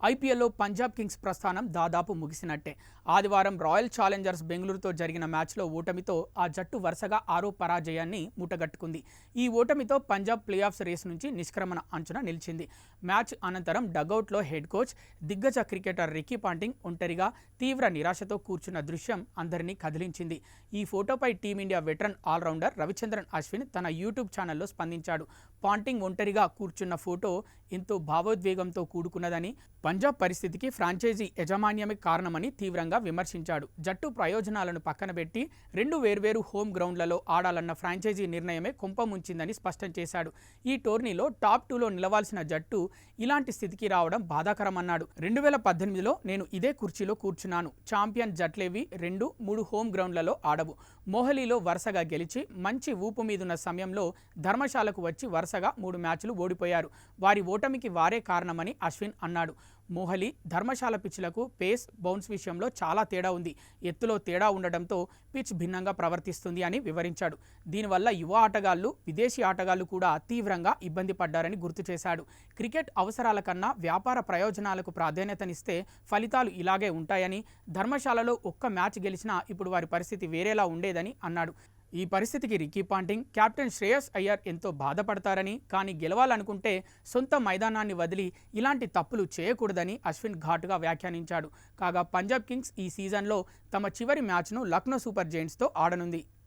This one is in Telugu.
ఐపీఎల్లో పంజాబ్ కింగ్స్ ప్రస్థానం దాదాపు ముగిసినట్టే. ఆదివారం రాయల్ ఛాలెంజర్స్ బెంగళూరుతో జరిగిన మ్యాచ్లో ఓటమితో ఆ జట్టు వరుసగా 6వ పరాజయాన్ని మూటగట్టుకుంది. ఈ ఓటమితో పంజాబ్ ప్లేఆఫ్స్ రేసు నుంచి నిష్క్రమణ అంచున నిలిచింది. మ్యాచ్ అనంతరం డగౌట్లో హెడ్ కోచ్, దిగ్గజ క్రికెటర్ రికీ పాంటింగ్ ఒంటరిగా తీవ్ర నిరాశతో కూర్చున్న దృశ్యం అందరినీ కదిలించింది. ఈ ఫోటోపై Team India veteran all rounder Ravichandran Ashwin తన యూట్యూబ్ ఛానల్లో స్పందించాడు. పాంటింగ్ ఒంటరిగా కూర్చున్న ఫోటో ఎంతో భావోద్వేగంతో కూడుకున్నదని, పంజాబ్ పరిస్థితికి ఫ్రాంచైజీ యాజమాన్యమే కారణమని తీవ్రంగా విమర్శించాడు. జట్టు ప్రయోజనాలను పక్కనబెట్టి 2 వేర్వేరు హోమ్ గ్రౌండ్లలో ఆడాలన్న ఫ్రాంచైజీ నిర్ణయమే కొంపముంచిందని స్పష్టం చేశాడు. ఈ టోర్నీలో టాప్ 2లో నిలవాల్సిన జట్టు ఇలాంటి స్థితికి రావడం బాధాకరమన్నాడు. 2018లో నేను ఇదే కుర్చీలో కూర్చున్నాను. Champion జట్లేవి 2, 3 home గ్రౌండ్లలో ఆడవు. మొహాలీలో వరుసగా గెలిచి మంచి ఊపు మీదున్న సమయంలో ధర్మశాలకు వచ్చి వరుసగా 3 మ్యాచ్లు ఓడిపోయారు. వారి ఓటమికి వారే కారణమని అశ్విన్ అన్నాడు. మొహాలీ, ధర్మశాల పిచ్లకు పేస్, బౌన్స్ విషయంలో చాలా తేడా ఉంది. ఎత్తులో తేడా ఉండడంతో పిచ్ భిన్నంగా ప్రవర్తిస్తుంది అని వివరించాడు. దీనివల్ల యువ ఆటగాళ్లు, విదేశీ ఆటగాళ్లు కూడా తీవ్రంగా ఇబ్బంది పడ్డారని గుర్తు చేశాడు. క్రికెట్ అవసరాల కన్నా వ్యాపార ప్రయోజనాలకు ప్రాధాన్యతనిస్తే ఫలితాలు ఇలాగే ఉంటాయని, ధర్మశాలలో ఒక్క మ్యాచ్ గెలిచినా ఇప్పుడు వారి పరిస్థితి వేరేలా ఉండేదని అన్నాడు. ఈ పరిస్థితికి Ricky Ponting, captain Shreyas Iyer ఎంతో బాధపడతారని, కానీ గెలవాలనుకుంటే సొంత మైదానాన్ని వదిలి ఇలాంటి తప్పులు చేయకూడదని అశ్విన్ ఘాటుగా వ్యాఖ్యానించాడు. కాగా పంజాబ్ కింగ్స్ ఈ సీజన్లో తమ చివరి మ్యాచ్ను లక్నో సూపర్ జెయింట్స్తో ఆడనుంది.